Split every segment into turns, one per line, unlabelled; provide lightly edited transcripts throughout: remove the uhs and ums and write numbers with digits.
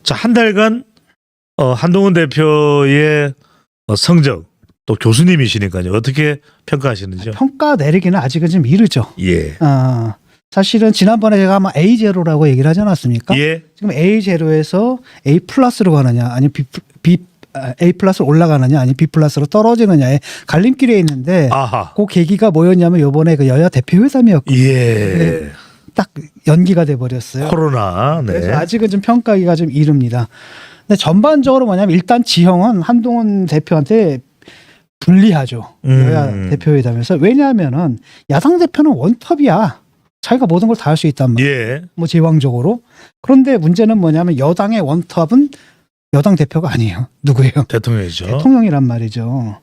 자, 한 달간 한동훈 대표의 성적 또 교수님이시니까요. 어떻게 평가하시는지요?
평가 내리기는 아직은 좀 이르죠.
예.
사실은 지난번에 제가 아마 A0라고 얘기를 하지 않았습니까?
예.
지금 A0에서 A 플러스로 가느냐, 아니 A 플러스로 올라가느냐, 아니 B 플러스로 떨어지느냐의 갈림길에 있는데
아하.
그 계기가 뭐였냐면 요번에 그 여야 대표회담이었고
예.
딱 연기가 돼 버렸어요.
코로나. 네.
그래서 아직은 좀 평가하기가 좀 이릅니다. 근데 전반적으로 뭐냐면 일단 지형은 한동훈 대표한테 불리하죠. 여야 대표회담에서. 왜냐하면은 야당 대표는 원톱이야. 자기가 모든 걸 다 할 수 있단 말이에요.
예.
뭐 제왕적으로. 그런데 문제는 뭐냐면 여당의 원톱은 여당 대표가 아니에요. 누구예요?
대통령이죠.
대통령이란 말이죠.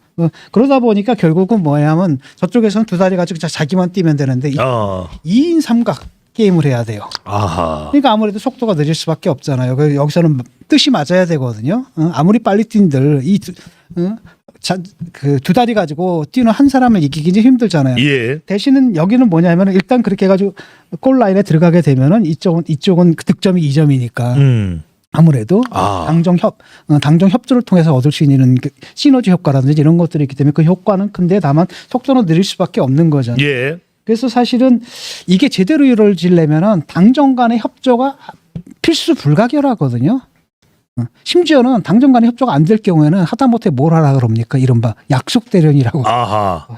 그러다 보니까 결국은 뭐냐면 저쪽에서는 두 다리 가지고 자기만 뛰면 되는데 2인 삼각 게임을 해야 돼요.
아하.
그러니까 아무래도 속도가 느릴 수밖에 없잖아요. 여기서는 뜻이 맞아야 되거든요. 아무리 빨리 뛴들 그 두 다리 가지고 뛰는 한 사람을 이기기 힘들잖아요.
예.
대신은 여기는 뭐냐면 일단 그렇게 해가지고 골 라인에 들어가게 되면은 이쪽은 그 득점이 2점이니까 아무래도 당정 협조를 통해서 얻을 수 있는 그 시너지 효과라든지 이런 것들이 있기 때문에 그 효과는 큰데 다만 속도는 느릴 수밖에 없는 거잖아요.
예.
그래서 사실은 이게 제대로 이루어지려면은 당정 간의 협조가 필수 불가결하거든요. 심지어는 당정 간의 협조가 안 될 경우에는 하다못해 뭘 하라 그럽니까? 이른바 약속 대련이라고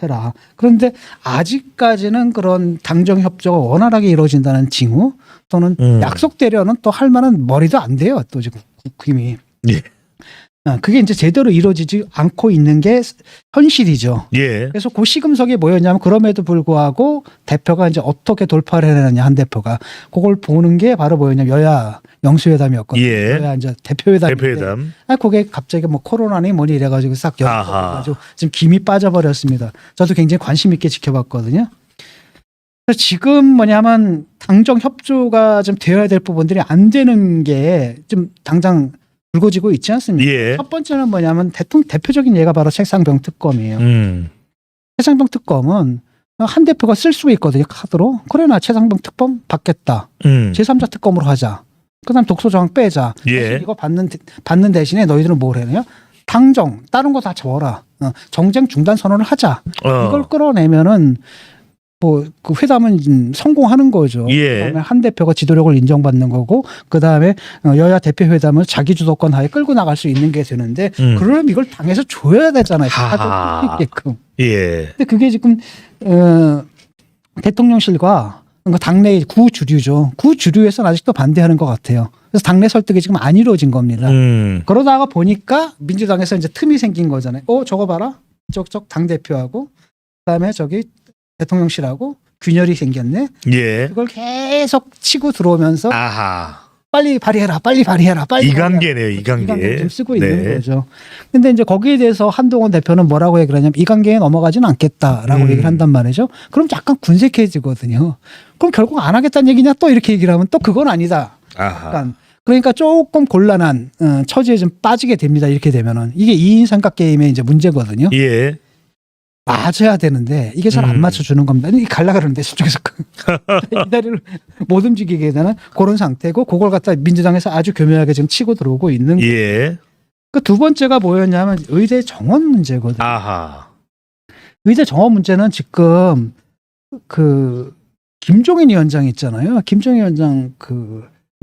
해라. 그런데 아직까지는 그런 당정 협조가 원활하게 이루어진다는 징후 또는 약속 대련은 또 할 만한 머리도 안 돼요. 또 지금 국힘이.
예.
그게 이제 제대로 이루어지지 않고 있는 게 현실이죠.
예.
그래서 그 시금석이 뭐였냐면 그럼에도 불구하고 대표가 이제 어떻게 돌파를 해내느냐 한 대표가 그걸 보는 게 바로 뭐였냐면 여야 영수회담이었거든요.
예.
여야 이제 대표회담인데
대표회담.
그게 갑자기 뭐 코로나니 뭐니 이래가지고 싹 연결해가지고 지금 김이 빠져버렸습니다. 저도 굉장히 관심 있게 지켜봤거든요. 그래서 지금 뭐냐면 당정 협조가 좀 되어야 될 부분들이 안 되는 게 좀 당장 불거지고 있지 않습니까?
예.
첫 번째는 뭐냐면 대표적인 예가 바로 책상병 특검이에요. 책상병 특검은 한 대표가 쓸 수 있거든요. 카드로. 그래 나 책상병 특검 받겠다. 제3자 특검으로 하자. 그다음 독소조항 빼자.
예.
이거 받는 대신에 너희들은 뭘 해냐? 당정 다른 거 다 접어라. 정쟁 중단 선언을 하자. 이걸 끌어내면은 뭐 그 회담은 성공하는 거죠.
예.
그다음에 한 대표가 지도력을 인정받는 거고, 그다음에 여야 대표 회담을 자기 주도권 하에 끌고 나갈 수 있는 게 되는데, 그러면 이걸 당에서 줘야 되잖아요. 다들 수 있게끔.
예.
근데 그게 지금 대통령실과 당내 구주류죠. 구주류에서는 아직도 반대하는 것 같아요. 그래서 당내 설득이 지금 안 이루어진 겁니다. 그러다가 보니까 민주당에서 이제 틈이 생긴 거잖아요. 저거 봐라. 저쪽 당 대표하고 그다음에 저기 대통령실하고 균열이 생겼네.
예.
그걸 계속 치고 들어오면서
아하.
빨리 발의해라. 빨리 발의해라. 빨리
이관계네요. 이관계.
좀 쓰고 있는 거죠. 근데 이제 거기에 대해서 한동훈 대표는 뭐라고 얘기를 하냐면 이관계에 넘어가지는 않겠다라고 얘기를 한단 말이죠. 그럼 약간 군색해지거든요. 그럼 결국 안 하겠다는 얘기냐 또 이렇게 얘기를 하면 또 그건 아니다. 그러니까 조금 곤란한 처지에 좀 빠지게 됩니다. 이렇게 되면은 이게 2인 삼각 게임의 이제 문제거든요.
예.
맞아야 되는데 이게 잘 안 맞춰주는 겁니다. 이게 갈라 그러는데 저쪽에서 이 다리를 못 움직이게 되는 그런 상태고, 그걸 갖다 민주당에서 아주 교묘하게 지금 치고 들어오고 있는.
예.
그 두 번째가 뭐였냐면 의대 정원 문제거든요.
아하. 의대
정원 문제는 지금 그 김종인 위원장 있잖아요. 김종인 위원장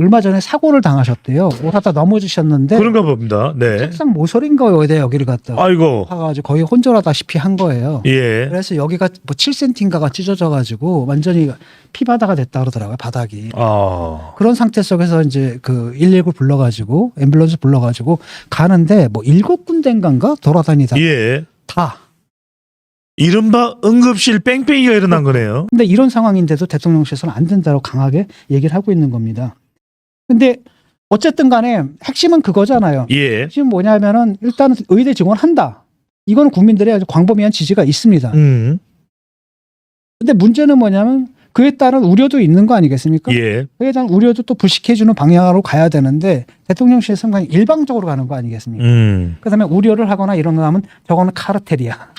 얼마 전에 사고를 당하셨대요. 하다 넘어지셨는데.
그런가 봅니다. 네.
책상 모서리인 거예요. 의대 여기를 갖다.
아이고.
가가지고 거의 혼절하다시피 한 거예요.
예.
그래서 여기가 뭐 7cm인가가 찢어져가지고 완전히 피바다가 됐다 그러더라고요. 바닥이. 그런 상태 속에서 이제 그 119 불러가지고 앰뷸런스 불러가지고 가는데 뭐 7군데인가 돌아다니다.
예.
다.
이른바 응급실 뺑뺑이가 일어난 거네요.
근데 이런 상황인데도 대통령실에서는 안 된다고 강하게 얘기를 하고 있는 겁니다. 근데 어쨌든 간에 핵심은 그거잖아요.
예.
핵심은 뭐냐면은 일단은 의대 증원한다. 이거는 국민들의 아주 광범위한 지지가 있습니다. 근데 문제는 뭐냐면 그에 따른 우려도 있는 거 아니겠습니까?
예.
그에 대한 우려도 또 불식해주는 방향으로 가야 되는데 대통령실에서는 그냥 일방적으로 가는 거 아니겠습니까? 그다음에 우려를 하거나 이런 거 하면 저거는 카르텔이야.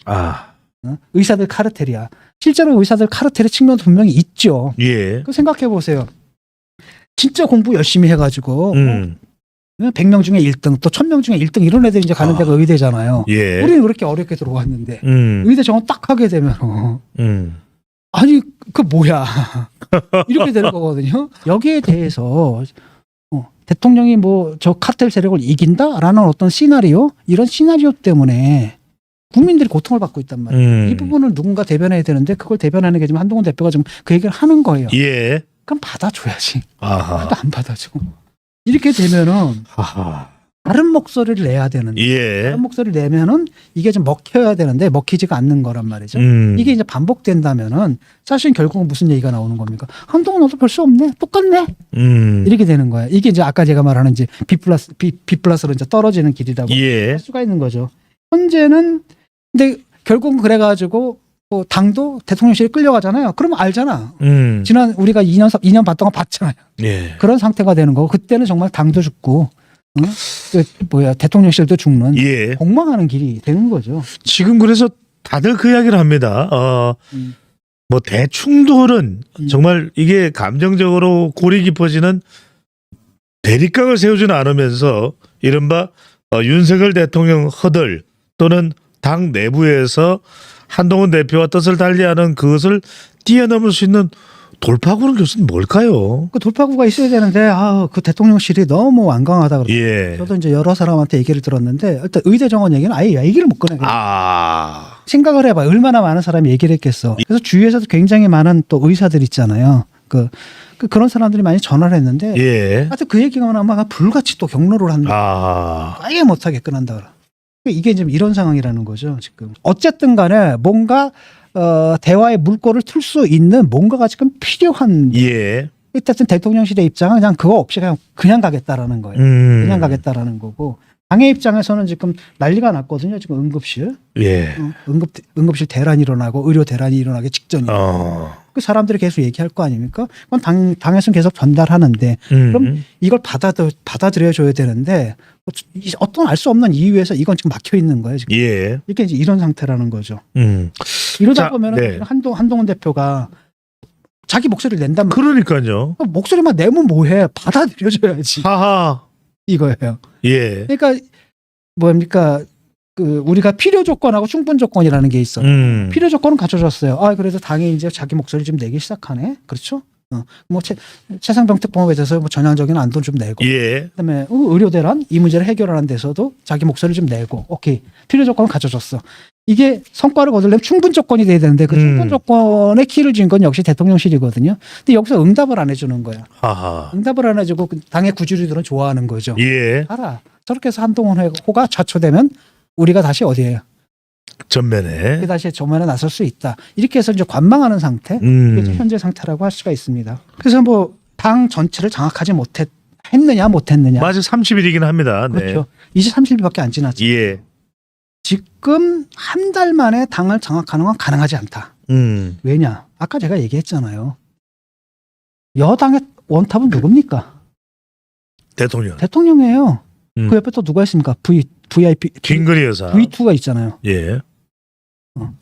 의사들 카르텔이야. 실제로 의사들 카르텔의 측면도 분명히 있죠.
예.
그 생각해 보세요. 진짜 공부 열심히 해가지고 100명 중에 1등, 또 1000명 중에 1등 이런 애들이 이제 가는 데가 의대잖아요.
예.
우리는 그렇게 어렵게 들어왔는데
음.
의대 정원 딱 하게 되면 아니 그 뭐야 이렇게 되는 거거든요. 여기에 대해서 대통령이 뭐 저 카르텔 세력을 이긴다라는 어떤 시나리오, 이런 시나리오 때문에 국민들이 고통을 받고 있단 말이에요. 이 부분을 누군가 대변해야 되는데 그걸 대변하는 게 지금 한동훈 대표가 지금 그 얘기를 하는 거예요.
예.
그럼 받아줘야지.
아하.
그래도 안 받아줘. 이렇게 되면은
하하.
다른 목소리를 내야 되는데
예.
다른 목소리를 내면은 이게 좀 먹혀야 되는데 먹히지가 않는 거란 말이죠. 이게 이제 반복된다면은 사실 결국은 무슨 얘기가 나오는 겁니까? 한동훈 너도 별 수 없네, 똑같네, 이렇게 되는 거예요. 이게 이제 아까 제가 말하는 이제 B 플러스로 이제 떨어지는 길이라고
예.
할 수가 있는 거죠. 현재는 근데 결국은 그래가지고 뭐 당도 대통령실에 끌려가잖아요. 그러면 알잖아. 지난 우리가 2년 반 동안 봤잖아요.
예.
그런 상태가 되는 거고 그때는 정말 당도 죽고 대통령실도 죽는
예.
공망하는 길이 되는 거죠.
지금 그래서 다들 그 이야기를 합니다. 뭐 대충돌은 정말 이게 감정적으로 골이 깊어지는 대립각을 세우지는 않으면서 이른바 윤석열 대통령 허들 또는 당 내부에서 한동훈 대표와 뜻을 달리하는 그것을 뛰어넘을 수 있는 돌파구는 교수님 뭘까요?
그 돌파구가 있어야 되는데 그 대통령실이 너무 완강하다 그러고
예.
저도 이제 여러 사람한테 얘기를 들었는데 일단 의대 정원 얘기는 아예 얘기를 못 꺼내. 생각을 해봐. 얼마나 많은 사람이 얘기를 했겠어. 그래서 주위에서도 굉장히 많은 또 의사들 있잖아요. 그런 사람들이 많이 전화를 했는데
예.
하여튼 그 얘기가 아마 불같이 또 경로를 한다. 아예 못하게 끊는다 그래. 이게 지금 이런 상황이라는 거죠. 지금 어쨌든 간에 뭔가 대화의 물꼬를 틀 수 있는 뭔가가 지금 필요한.
예.
일단 대통령실의 입장은 그냥 그거 없이 그냥 가겠다라는 거예요. 그냥 가겠다라는 거고. 당의 입장에서는 지금 난리가 났거든요. 지금 응급실.
예.
응급실 대란이 일어나고 의료 대란이 일어나기 직전이에요. 그 사람들이 계속 얘기할 거 아닙니까? 그건 당에서는 계속 전달하는데 그럼 이걸 받아들여 줘야 되는데 어떤 알 수 없는 이유에서 이건 지금 막혀 있는 거예요. 지금.
예.
이게 이제 이런 상태라는 거죠. 이러다 보면
네.
한동훈 대표가 자기 목소리를 낸다면
그러니까요.
목소리만 내면 뭐해? 받아들여줘야지.
하하.
이거예요.
예.
그러니까 뭡니까? 우리가 필요 조건하고 충분 조건이라는 게 있어. 필요 조건은 갖춰졌어요. 그래도 당이 이제 자기 목소리 좀 내기 시작하네. 그렇죠? 뭐 최상병 특보에 대해서 뭐 전향적인 안도 좀 내고.
예.
그다음에 의료 대란 이 문제를 해결하는 데서도 자기 목소리 좀 내고. 오케이. 필요 조건은 갖춰졌어. 이게 성과를 거두려면 충분 조건이 돼야 되는데 그 충분 조건의 키를 쥔 건 역시 대통령실이거든요. 근데 여기서 응답을 안 해주는 거야.
하하.
응답을 안 해주고 당의 구주리들은 좋아하는 거죠.
예.
알아. 저렇게 해서 한동훈 호가 좌초되면 우리가 다시 어디에요?
전면에.
다시 전면에 나설 수 있다. 이렇게 해서 이제 관망하는 상태. 이게 현재 상태라고 할 수가 있습니다. 그래서 뭐 당 전체를 장악하지 했느냐 못했느냐.
맞아 30일이긴 합니다.
그렇죠. 이제 30일밖에 안 지났죠.
예.
지금 한 달 만에 당을 장악하는 건 가능하지 않다. 왜냐? 아까 제가 얘기했잖아요. 여당의 원탑은 누굽니까?
대통령.
대통령이에요. 그 옆에 또 누가 있습니까? VIP.
김건희 여사.
V2가 있잖아요.
예.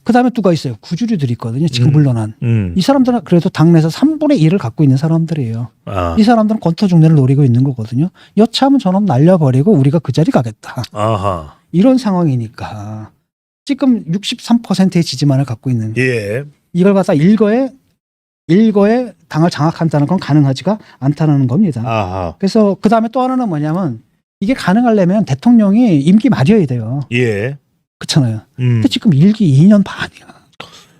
그 다음에 누가 있어요? 구주류들이 있거든요. 지금 물러난. 이 사람들은 그래도 당내에서 3분의 1을 갖고 있는 사람들이에요. 이 사람들은 권투중례를 노리고 있는 거거든요. 여차하면 저놈 날려버리고 우리가 그 자리 가겠다.
아하.
이런 상황이니까 지금 63%의 지지만을 갖고 있는.
예.
이걸 갖다 일거에 당을 장악한다는 건 가능하지가 않다는 겁니다.
아하.
그래서 그 다음에 또 하나는 뭐냐면 이게 가능하려면 대통령이 임기 말이어야 돼요.
예.
그렇잖아요. 근데 지금 임기 2년 반이야.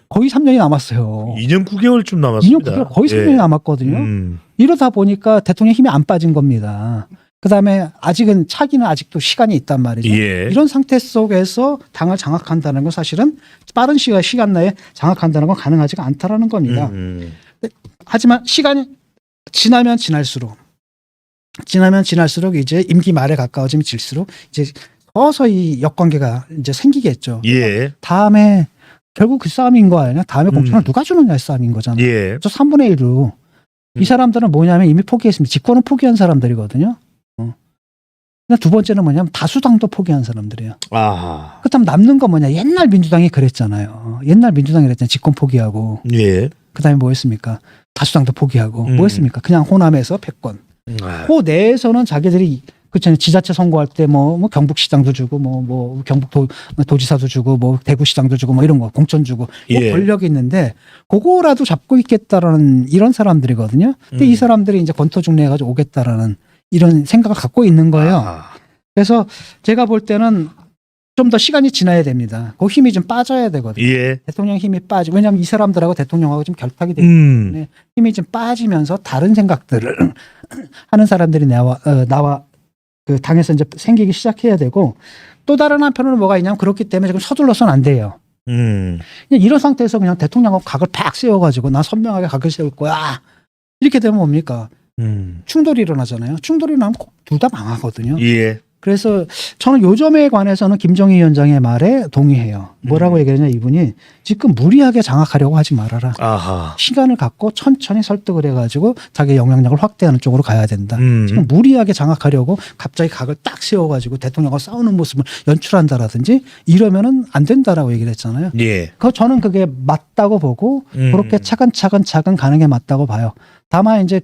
거의 3년이 남았어요.
2년 9개월쯤 남았습니다.
2년 9개월 거의 3년이 남았거든요. 이러다 보니까 대통령 힘이 안 빠진 겁니다. 그다음에 아직은 차기는 아직도 시간이 있단 말이죠.
예.
이런 상태 속에서 당을 장악한다는 건 사실은 빠른 시간 내에 장악한다는 건 가능하지가 않다라는 겁니다. 하지만 시간이 지나면 지날수록 이제 임기 말에 가까워지면 질수록 이제 서서히 역관계가 이제 생기겠죠.
예.
다음에 결국 그 싸움인 거 아니냐? 다음에 공천을 누가 주느냐의 싸움인 거잖아요.
예.
저 3분의 1로 이 사람들은 뭐냐면 이미 포기했습니다. 직권은 포기한 사람들이거든요. 두 번째는 뭐냐면 다수당도 포기한 사람들이에요.
아하.
그렇다면 남는 건 뭐냐? 옛날 민주당이 그랬잖아요. 옛날 민주당이 그랬잖아요. 직권 포기하고.
예.
그다음에 뭐 했습니까? 다수당도 포기하고. 뭐 했습니까? 그냥 호남에서 패권. 그 내에서는 자기들이 그렇잖아요. 지자체 선거할 때 뭐 경북시장도 주고 뭐 경북 도지사도 주고 뭐 대구시장도 주고 뭐 이런 거 공천 주고 뭐
예.
권력이 있는데 그거라도 잡고 있겠다라는 이런 사람들이거든요. 근데 이 사람들이 이제 권토중례해가지고 오겠다라는 이런 생각을 갖고 있는 거예요.
아,
그래서 제가 볼 때는 좀 더 시간이 지나야 됩니다. 그 힘이 좀 빠져야 되거든요.
예.
대통령 힘이 빠지고 왜냐하면 이 사람들하고 대통령하고 좀 결탁이 되기
음.
때문에 힘이 좀 빠지면서 다른 생각들을 하는 사람들이 나와 그 당에서 이제 생기기 시작해야 되고 또 다른 한편으로는 뭐가 있냐면 그렇기 때문에 지금 서둘러서는 안 돼요. 그냥 이런 상태에서 그냥 대통령하고 각을 팍 세워가지고 나 선명하게 각을 세울 거야. 이렇게 되면 뭡니까? 충돌이 일어나잖아요. 충돌이 일어나면 꼭 둘 다 망하거든요.
예.
그래서 저는 요 점에 관해서는 김정희 위원장의 말에 동의해요. 뭐라고 얘기하냐 이분이 지금 무리하게 장악하려고 하지 말아라.
아하.
시간을 갖고 천천히 설득을 해가지고 자기의 영향력을 확대하는 쪽으로 가야 된다. 지금 무리하게 장악하려고 갑자기 각을 딱 세워가지고 대통령과 싸우는 모습을 연출한다라든지 이러면은 안 된다라고 얘기를 했잖아요.
예.
저는 그게 맞다고 보고 그렇게 차근차근 가는 게 맞다고 봐요. 다만 이제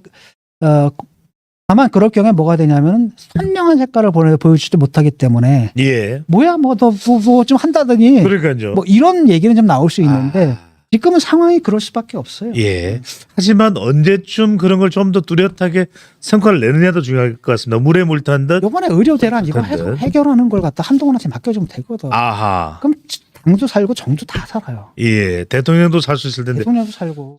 다만 그럴 경우에 뭐가 되냐면 선명한 색깔을 보여주지 못하기 때문에
예.
뭐야 뭐 좀 한다더니
그러니까요.
뭐 이런 얘기는 좀 나올 수 있는데
아,
지금은 상황이 그럴 수밖에 없어요.
예. 하지만 언제쯤 그런 걸 좀 더 뚜렷하게 성과를 내느냐도 중요할 것 같습니다. 물에 물 탄 듯.
이번에 의료 대란 이거
그런데.
해결하는 걸 갖다 한동훈한테 맡겨주면 되거든.
아하.
그럼 당도 살고 정도 다 살아요.
예. 대통령도 살 수 있을 텐데.
대통령도 살고.